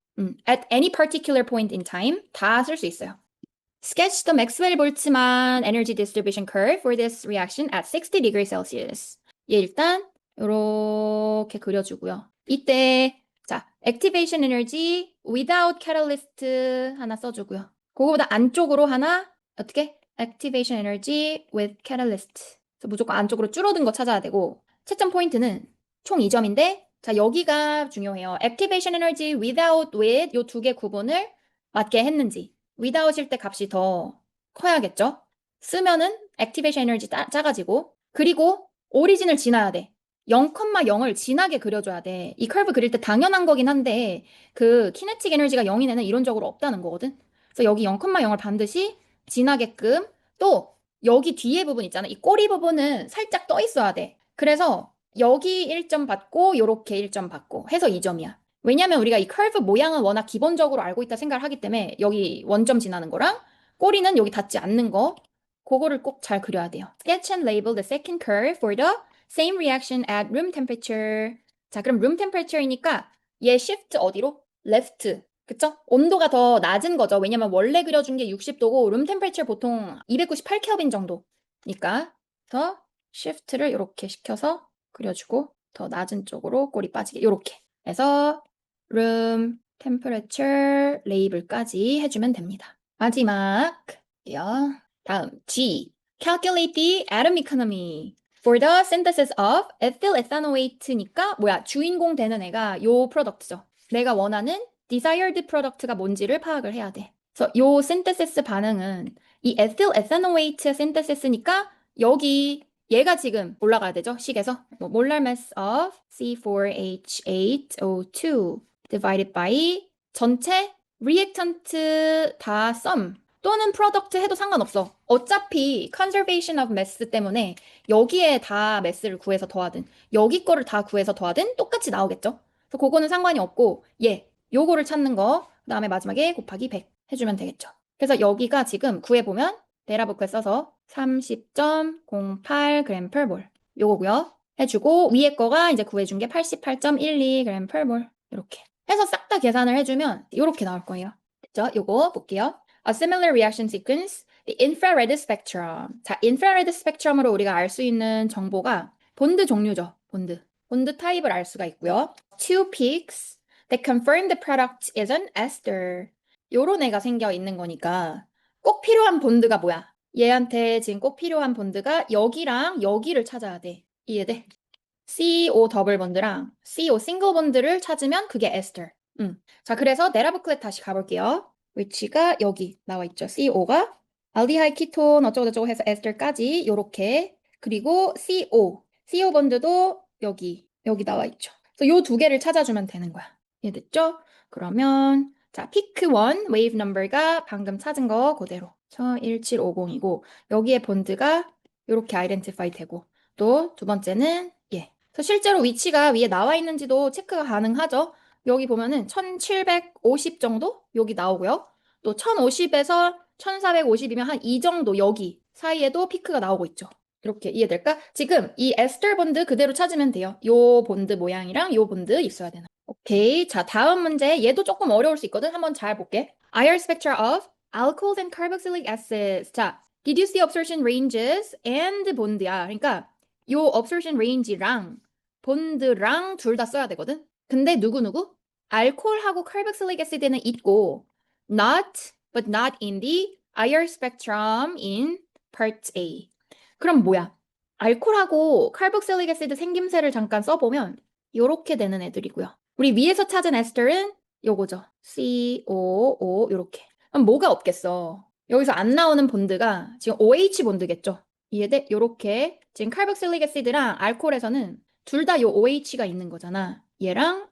At any particular point in time 다 쓸 수 있어요. Sketch the Maxwell-Boltzmann energy distribution curve for this reaction at 60 degrees Celsius. 얘 일단 이렇게 그려주고요. 이때 자, activation energy without catalyst 하나 써주고요. 그거보다 안쪽으로 하나 어떻게? activation energy with catalyst. 그래서 무조건 안쪽으로 줄어든 거 찾아야 되고 채점 포인트는 총 2점인데 자, 여기가 중요해요. activation energy without with 요 두 개 구분을 맞게 했는지 without일 때 값이 더 커야겠죠? 쓰면은 activation energy 작아지고 그리고 오리진을 지나야 돼. 0,0을 진하게 그려줘야 돼. 이 커브 그릴 때 당연한 거긴 한데 그 키네틱 에너지가 0인 애는 이론적으로 없다는 거거든. 그래서 여기 0,0을 반드시 진하게끔 또 여기 뒤에 부분 있잖아. 이 꼬리 부분은 살짝 떠 있어야 돼. 그래서 여기 1점 받고 요렇게 1점 받고 해서 2점이야. 왜냐면 우리가 이 커브 모양은 워낙 기본적으로 알고 있다 생각을 하기 때문에 여기 원점 지나는 거랑 꼬리는 여기 닿지 않는 거 그거를 꼭 잘 그려야 돼요. Sketch and label the second curve for the same reaction at room temperature. 자, 그럼 room temperature이니까 얘 shift 어디로? left. 그쵸? 온도가 더 낮은 거죠. 왜냐면 원래 그려준 게 60도고 room temperature 보통 298 켈빈 정도니까. 그래서 shift를 이렇게 시켜서 그려주고 더 낮은 쪽으로 꼬리 빠지게 이렇게 해서 room temperature 레이블까지 해주면 됩니다. 마지막 다음 G. Calculate the atom economy for the synthesis of ethyl ethanoate니까 뭐야 주인공 되는 애가 요 프로덕트죠. 내가 원하는 desired product가 뭔지를 파악을 해야 돼. 그래서 요 synthesis 반응은 이 ethyl ethanoate synthesis니까 여기 얘가 지금 올라가야 되죠. 식에서 뭐 molar mass of C4H8O2 divided by 전체 reactant 다 sum 또는 프로덕트 해도 상관없어. 어차피 conservation of mass 때문에 여기에 다 mass를 구해서 더하든 여기 거를 다 구해서 더하든 똑같이 나오겠죠. 그래서 그거는 상관이 없고 요거를 찾는 거 그다음에 마지막에 곱하기 100 해주면 되겠죠. 그래서 여기가 지금 구해보면 데라부크에 써서 30.08g/몰 요거고요. 해주고 위에 거가 이제 구해준 게 88.12g/몰 이렇게 해서 싹 다 계산을 해주면 이렇게 나올 거예요. 됐죠? 요거 볼게요. A similar reaction sequence, the infrared spectrum. 자, infrared spectrum으로 우리가 알 수 있는 정보가 본드 종류죠. 본드 타입을 알 수가 있고요. Two peaks that confirm the product is an ester. 요런 애가 생겨 있는 거니까 꼭 필요한 본드가 뭐야? 얘한테 지금 꼭 필요한 본드가 여기랑 여기를 찾아야 돼. 이해돼? CO 더블 본드랑 CO 싱글 본드를 찾으면 그게 에스터. 자, 그래서 네라브클렛 다시 가볼게요. 위치가 여기 나와 있죠. CO가 알디하이드 키톤 어쩌고저쩌고 해서 에스터까지 요렇게. 그리고 CO 본드도 여기 나와 있죠. 그래서 요 두 개를 찾아주면 되는 거야. 이해됐죠? 그러면 자, 피크 1 웨이브 넘버가 방금 찾은 거 그대로 1750이고 여기에 본드가 요렇게 아이덴티파이 되고 또 두 번째는 그래서 실제로 위치가 위에 나와 있는지도 체크가 가능하죠. 여기 보면은 1750 정도 여기 나오고요. 또 1050에서 1450이면 한 이 정도 여기 사이에도 피크가 나오고 있죠. 이렇게 이해될까? 지금 이 에스터 본드 그대로 찾으면 돼요. 요 본드 모양이랑 요 본드 있어야 되나. 오케이. 자, 다음 문제. 얘도 조금 어려울 수 있거든. 한번 잘 볼게. IR spectra of alcohols and carboxylic acids. 자, did you see absorption ranges and bond야. 그러니까 요 absorption range랑 본드랑 둘 다 써야 되거든. 근데 누구? 알코올하고 carboxylic acid는 있고 not but not in the IR spectrum in part A. 그럼 뭐야? 알코올하고 carboxylic acid 생김새를 잠깐 써보면 요렇게 되는 애들이고요. 우리 위에서 찾은 에스터는 요거죠. COO 요렇게. 그럼 뭐가 없겠어? 여기서 안 나오는 본드가 지금 OH 본드겠죠? 이해돼? 요렇게 지금 carboxylic acid랑 알코올에서는 둘 다 요 OH가 있는 거잖아. 얘랑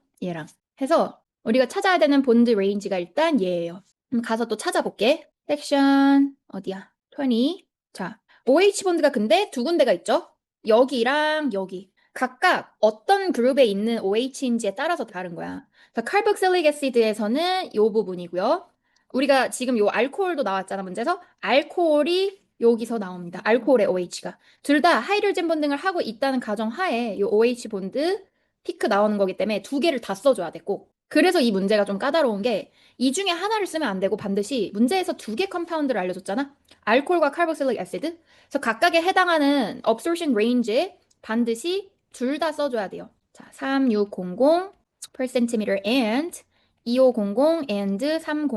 해서 우리가 찾아야 되는 본드 레인지가 일단 얘예요. 그럼 가서 또 찾아볼게. 섹션 어디야? 20. 자, OH 본드가 근데 두 군데가 있죠? 여기랑 여기. 각각 어떤 그룹에 있는 OH인지에 따라서 다른 거야. 그래서 carboxylic acid에서는 요 부분이고요. 우리가 지금 요 알코올도 나왔잖아, 문제에서. 알코올이 여기서 나옵니다. 알코올의 OH가. 둘 다 하이드로젠 본딩을 하고 있다는 가정 하에 이 OH 본드 피크 나오는 거기 때문에 두 개를 다 써줘야 돼, 꼭. 그래서 이 문제가 좀 까다로운 게 이 중에 하나를 쓰면 안 되고 반드시 문제에서 두 개 컴파운드를 알려줬잖아. 알코올과 카르보실릭 애시드. 그래서 각각에 해당하는 absorption range 반드시 둘 다 써줘야 돼요. 자, 3600 per centimeter and 2500 and 3000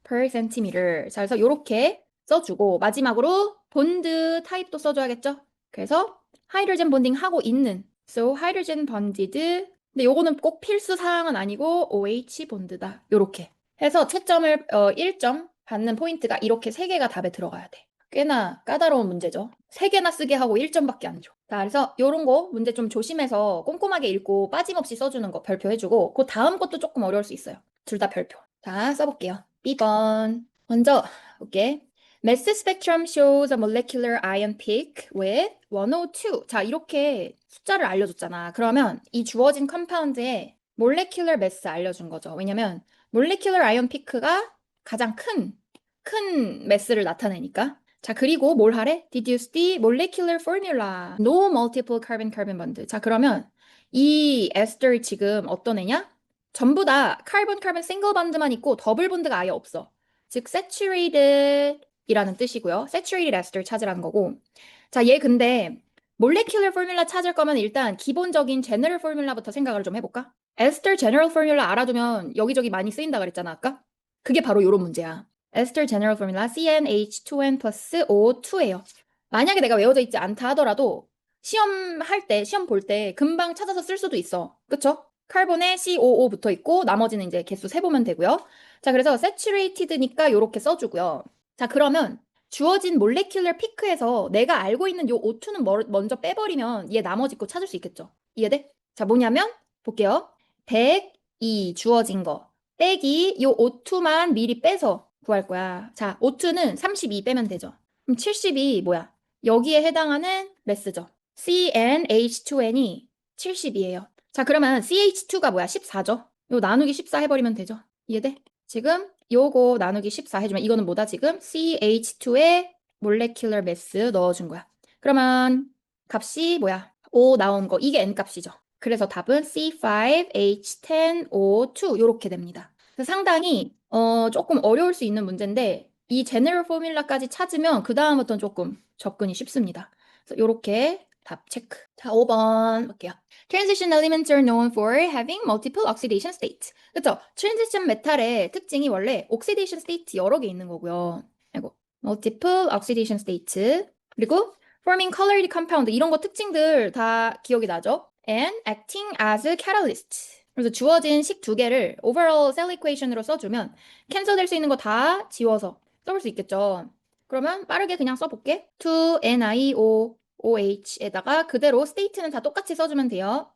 per centimeter. 자, 그래서 이렇게 써주고 마지막으로 본드 타입도 써줘야겠죠? 그래서 하이드로젠 본딩 하고 있는 so hydrogen bonded 근데 요거는 꼭 필수 사항은 아니고 OH 본드다. 요렇게 해서 채점을 1점 받는 포인트가 이렇게 세 개가 답에 들어가야 돼. 꽤나 까다로운 문제죠. 세 개나 쓰게 하고 1점밖에 안 줘. 자, 그래서 요런 거 문제 좀 조심해서 꼼꼼하게 읽고 빠짐없이 써주는 거 별표해주고 그 다음 것도 조금 어려울 수 있어요. 둘 다 별표. 자, 써볼게요. B번. 먼저 볼게. Mass spectrum shows a molecular ion peak with 102. 자, 이렇게 숫자를 알려줬잖아. 그러면 이 주어진 컴파운드의 molecular mass 알려준 거죠. 왜냐면 molecular ion peak가 가장 큰 mass를 나타내니까. 자, 그리고 뭘 하래? Deduce the molecular formula. No multiple carbon bond. 자, 그러면 이 에스터 지금 어떤 애냐? 전부 다 카본 싱글 본드만 있고 더블 본드가 아예 없어. 즉 saturated 이라는 뜻이고요. saturated ester 찾으라는 거고. 자, 얘 근데 molecular formula 찾을 거면 일단 기본적인 general formula부터 생각을 좀 해볼까? ester general formula 알아두면 여기저기 많이 쓰인다 그랬잖아, 아까? 그게 바로 요런 문제야. ester general formula CnH2n plus O2예요. 만약에 내가 외워져 있지 않다 하더라도 시험 볼 때 금방 찾아서 쓸 수도 있어. 그쵸? 카본에 COO 붙어 있고 나머지는 이제 개수 세보면 되고요. 자, 그래서 saturated니까 이렇게 써주고요. 자, 그러면 주어진 몰레큘러 피크에서 내가 알고 있는 요 O2는 먼저 빼버리면 얘 나머지 거 찾을 수 있겠죠? 이해돼? 자, 뭐냐면 볼게요. 102 주어진 거 빼기 요 O2만 미리 빼서 구할 거야. 자, O2는 32 빼면 되죠. 그럼 72 뭐야? 여기에 해당하는 매스죠. CnH2n이 70이에요. 자, 그러면 CH2가 뭐야? 14죠? 요 나누기 14 해버리면 되죠. 이해돼? 지금 요거 나누기 14 해주면 이거는 뭐다 지금? CH2에 molecular mass 넣어준 거야. 그러면 값이 뭐야? 5 나온 거. 이게 N 값이죠. 그래서 답은 C5H10O2 요렇게 됩니다. 그래서 상당히 조금 어려울 수 있는 문제인데 이 제너럴 포뮬라까지 찾으면 그 다음부터는 조금 접근이 쉽습니다. 그래서 요렇게 답 체크. 자, 5번 볼게요. Transition elements are known for having multiple oxidation states. 그쵸? 트랜지션 메탈의 특징이 원래 oxidation state 여러 개 있는 거고요. 아이고, multiple oxidation states. 그리고 forming colored compound 이런 거 특징들 다 기억이 나죠? And acting as a catalyst. 그래서 주어진 식 두 개를 overall cell equation으로 써주면 캔슬 될 수 있는 거 다 지워서 써볼 수 있겠죠. 그러면 빠르게 그냥 써볼게. 2NiOOH에다가 그대로 state는 다 똑같이 써주면 돼요.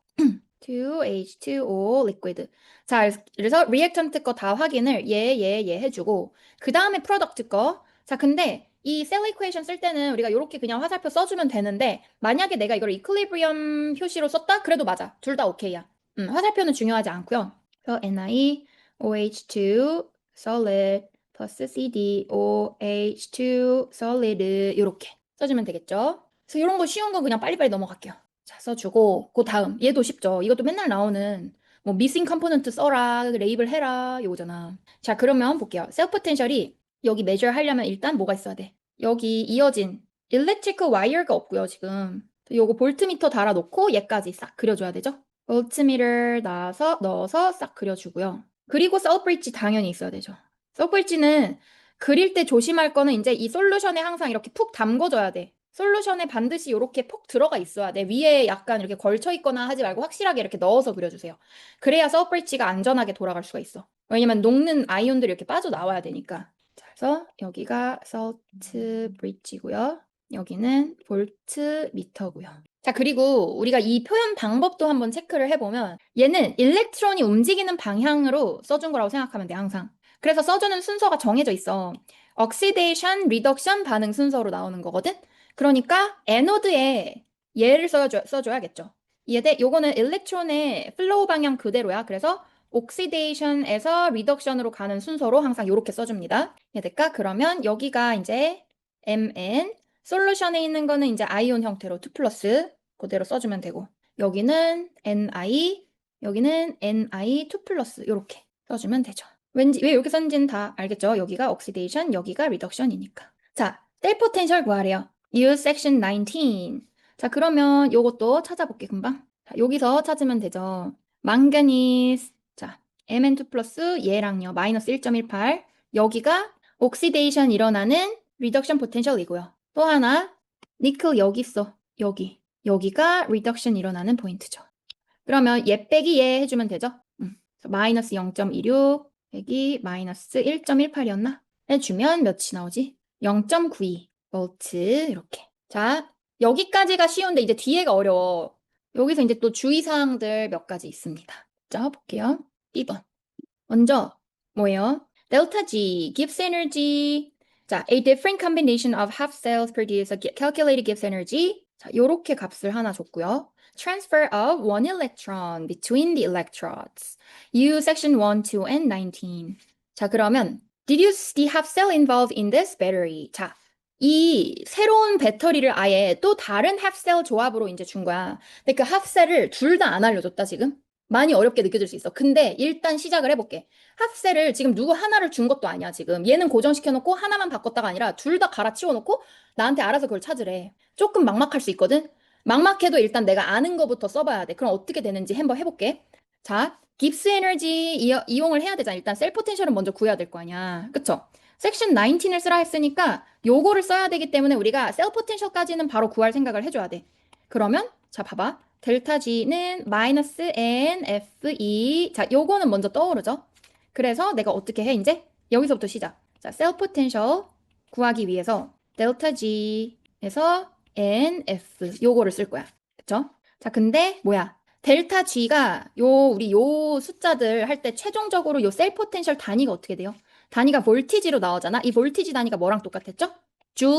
2H2O liquid. 자, 그래서 reactant 거 다 확인을 얘 해주고 그 다음에 product 거. 자, 근데 이 cell equation 쓸 때는 우리가 이렇게 그냥 화살표 써주면 되는데 만약에 내가 이걸 equilibrium 표시로 썼다? 그래도 맞아. 둘 다 오케이야. 화살표는 중요하지 않고요. 그래서 NiOH2 solid plus CdOH2 solid 이렇게 써주면 되겠죠. 그래서 이런 거 쉬운 거 그냥 빨리빨리 넘어갈게요. 자, 써주고 그 다음 얘도 쉽죠. 이것도 맨날 나오는 뭐 missing component 써라, 레이블 해라 이거잖아. 자, 그러면 볼게요. 셀프 포텐셜이 여기 measure 하려면 일단 뭐가 있어야 돼? 여기 이어진 electrical wire가 없고요, 지금. 요거 볼트미터 달아놓고 얘까지 싹 그려줘야 되죠? 볼트미터 넣어서 싹 그려주고요. 그리고 서브브릿지 당연히 있어야 되죠. 서브브릿지는 그릴 때 조심할 거는 이제 이 솔루션에 항상 이렇게 푹 담궈줘야 돼. 솔루션에 반드시 이렇게 푹 들어가 있어야 돼. 위에 약간 이렇게 걸쳐 있거나 하지 말고 확실하게 이렇게 넣어서 그려주세요. 그래야 서브브릿지가 안전하게 돌아갈 수가 있어. 왜냐면 녹는 아이온들이 이렇게 빠져나와야 되니까. 자, 그래서 여기가 솔트 브릿지고요. 여기는 볼트미터고요. 자, 그리고 우리가 이 표현 방법도 한번 체크를 해보면 얘는 일렉트론이 움직이는 방향으로 써준 거라고 생각하면 돼, 항상. 그래서 써주는 순서가 정해져 있어. 옥시데이션, 리덕션 반응 순서로 나오는 거거든? 그러니까 에노드에 얘를 써줘야겠죠. 이해돼? 요거는 일렉트론의 플로우 방향 그대로야. 그래서 옥시데이션에서 리덕션으로 가는 순서로 항상 이렇게 써줍니다. 이해될까? 그러면 여기가 이제 Mn, 솔루션에 있는 거는 이제 아이온 형태로 2 플러스 그대로 써주면 되고 여기는 Ni, 여기는 Ni 2 플러스 이렇게 써주면 되죠. 왠지 왜 이렇게 썼는지는 다 알겠죠? 여기가 옥시데이션, 여기가 리덕션이니까. 자, 셀 포텐셜 구하래요. Use section 19. 자, 그러면 요것도 찾아볼게 금방. 자, 여기서 찾으면 되죠. 망가니스. 자, Mn2 플러스 얘랑요. 마이너스 1.18. 여기가 옥시데이션 일어나는 리덕션 포텐셜이고요. 또 하나 니켈 여기 있어. 여기가 리덕션 일어나는 포인트죠. 그러면 얘 빼기 얘 해주면 되죠. 마이너스 0.26 빼기 마이너스 1.18이었나? 해주면 몇이 나오지? 0.92 볼트 이렇게. 자, 여기까지가 쉬운데 이제 뒤에가 어려워. 여기서 이제 또 주의사항들 몇 가지 있습니다. 자, 볼게요. 2번. 먼저 뭐예요? 델타 G, Gibbs energy. 자, a different combination of half cells produce a calculated Gibbs energy. 자, 요렇게 값을 하나 줬고요. Transfer of one electron between the electrodes. Use section 1, 2, and 19. 자, 그러면 deduce the half cell involved in this battery. 자, 이 새로운 배터리를 아예 또 다른 half cell 조합으로 이제 준 거야. 근데 그 half cell을 둘 다 안 알려줬다, 지금. 많이 어렵게 느껴질 수 있어. 근데 일단 시작을 해볼게. 합세를 지금 누구 하나를 준 것도 아니야, 지금. 얘는 고정시켜놓고 하나만 바꿨다가 아니라 둘 다 갈아치워놓고 나한테 알아서 그걸 찾으래. 조금 막막할 수 있거든? 막막해도 일단 내가 아는 거부터 써봐야 돼. 그럼 어떻게 되는지 한번 해볼게. 자, 깁스 에너지 이용을 해야 되잖아. 일단 셀 포텐셜은 먼저 구해야 될 거 아니야. 그쵸? 섹션 19을 쓰라 했으니까 요거를 써야 되기 때문에 우리가 셀 포텐셜까지는 바로 구할 생각을 해줘야 돼. 그러면 자, 봐봐. 델타 G는 마이너스 NFE. 자, 요거는 먼저 떠오르죠? 그래서 내가 어떻게 해, 이제? 여기서부터 시작. 자, 셀 포텐셜 구하기 위해서 델타 G에서 NF 요거를 쓸 거야. 그쵸? 자, 근데 뭐야? 델타 G가 우리 요 숫자들 할 때 최종적으로 요 셀 포텐셜 단위가 어떻게 돼요? 단위가 볼티지로 나오잖아. 이 볼티지 단위가 뭐랑 똑같았죠? 줄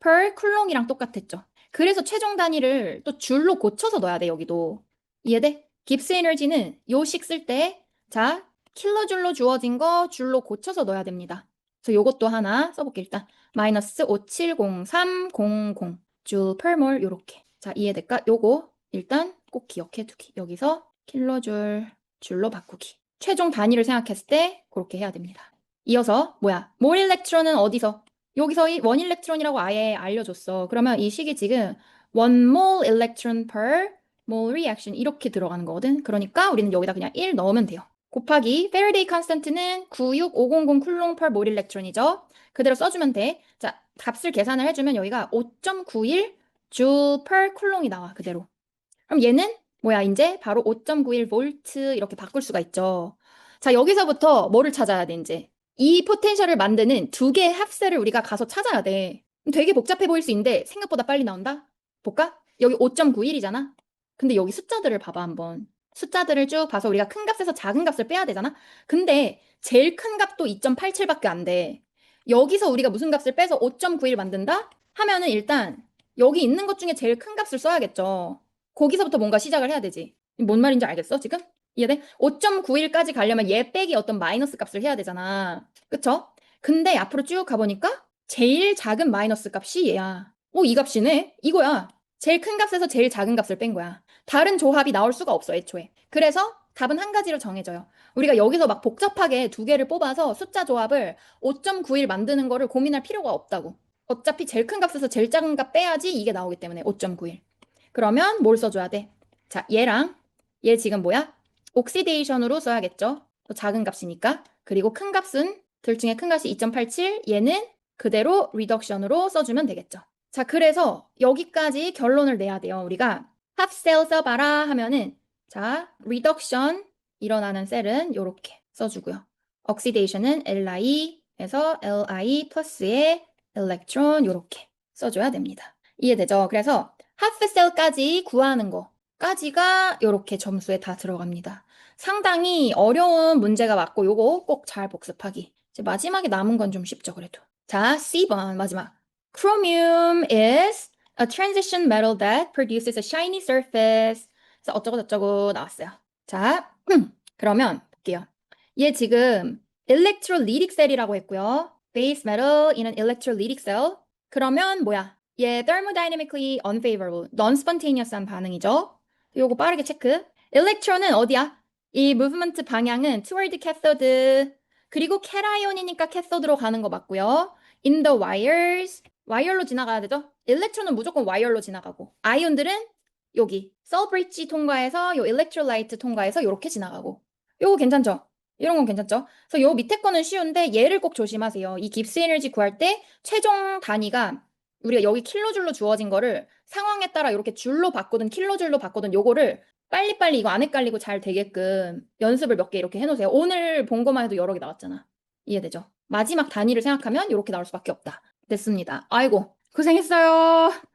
per 쿨롱이랑 똑같았죠. 그래서 최종 단위를 또 줄로 고쳐서 넣어야 돼, 여기도. 이해돼? 깁스 에너지는 요식 쓸 때, 자, 킬로줄로 주어진 거 줄로 고쳐서 넣어야 됩니다. 그래서 요것도 하나 써볼게 일단. 마이너스 570300 줄 per mol 요렇게. 자, 이해될까? 요거 일단 꼭 기억해 두기. 여기서 킬로줄 줄로 바꾸기. 최종 단위를 생각했을 때 그렇게 해야 됩니다. 이어서 뭐야? 몰 일렉트론은 어디서? 여기서 이 원 일렉트론이라고 아예 알려줬어. 그러면 이 식이 지금 one mole electron per mole reaction 이렇게 들어가는 거거든. 그러니까 우리는 여기다 그냥 1 넣으면 돼요. 곱하기 페라데이 컨스턴트는 96500 쿨롱 per 몰 일렉트론이죠. 그대로 써주면 돼. 자, 값을 계산을 해주면 여기가 5.91 줄 per 쿨롱이 나와 그대로. 그럼 얘는 뭐야? 이제 바로 5.91 볼트 이렇게 바꿀 수가 있죠. 자, 여기서부터 뭐를 찾아야 돼, 이제? 이 포텐셜을 만드는 두 개의 합세를 우리가 가서 찾아야 돼. 되게 복잡해 보일 수 있는데 생각보다 빨리 나온다? 볼까? 여기 5.91이잖아? 근데 여기 숫자들을 봐봐, 한번. 숫자들을 쭉 봐서 우리가 큰 값에서 작은 값을 빼야 되잖아? 근데 제일 큰 값도 2.87밖에 안 돼. 여기서 우리가 무슨 값을 빼서 5.91 만든다? 하면은 일단 여기 있는 것 중에 제일 큰 값을 써야겠죠. 거기서부터 뭔가 시작을 해야 되지. 뭔 말인지 알겠어, 지금? 이해돼? 5.91까지 가려면 얘 빼기 어떤 마이너스 값을 해야 되잖아. 그쵸? 근데 앞으로 쭉 가보니까 제일 작은 마이너스 값이 얘야. 오, 이 값이네? 이거야. 제일 큰 값에서 제일 작은 값을 뺀 거야. 다른 조합이 나올 수가 없어, 애초에. 그래서 답은 한 가지로 정해져요. 우리가 여기서 막 복잡하게 두 개를 뽑아서 숫자 조합을 5.91 만드는 거를 고민할 필요가 없다고. 어차피 제일 큰 값에서 제일 작은 값 빼야지 이게 나오기 때문에 5.91. 그러면 뭘 써줘야 돼? 자, 얘랑 얘 지금 뭐야? 옥시데이션으로 써야겠죠? 또 작은 값이니까. 그리고 큰 값은 둘 중에 큰 값이 2.87, 얘는 그대로 리덕션으로 써주면 되겠죠. 자, 그래서 여기까지 결론을 내야 돼요. 우리가 합셀 써봐라 하면은 자, 리덕션 일어나는 셀은 이렇게 써주고요. 옥시데이션은 Li에서 Li 플러스의 일렉트론 이렇게 써줘야 됩니다. 이해되죠? 그래서 하프셀까지 구하는 거까지가 이렇게 점수에 다 들어갑니다. 상당히 어려운 문제가 맞고 요거 꼭 잘 복습하기. 이제 마지막에 남은 건 좀 쉽죠, 그래도. 자, C번 마지막. Chromium is a transition metal that produces a shiny surface. 그래서 어쩌고 저쩌고 나왔어요. 자, 그러면 볼게요. 얘 지금 electrolytic cell이라고 했고요. base metal in an electrolytic cell. 그러면 뭐야? 얘 thermodynamically unfavorable, non-spontaneous한 반응이죠. 요거 빠르게 체크. electron은 어디야? 이 movement 방향은 toward cathode. 그리고 캐라이온이니까 캐서드로 가는 거 맞고요. in the wires. 와이어로 지나가야 되죠? electron은 무조건 와이어로 지나가고. 아이온들은 여기 썰브리지 통과해서 요 electrolyte 통과해서 요렇게 지나가고. 요거 괜찮죠? 이런 건 괜찮죠? 그래서 요 밑에 거는 쉬운데 얘를 꼭 조심하세요. 이 깁스 에너지 구할 때 최종 단위가 우리가 여기 킬로줄로 주어진 거를 상황에 따라 이렇게 줄로 바꾸든 킬로줄로 바꾸든 요거를 빨리빨리 이거 안 헷갈리고 잘 되게끔 연습을 몇 개 이렇게 해놓으세요. 오늘 본 것만 해도 여러 개 나왔잖아. 이해되죠? 마지막 단위를 생각하면 이렇게 나올 수밖에 없다. 됐습니다. 아이고, 고생했어요.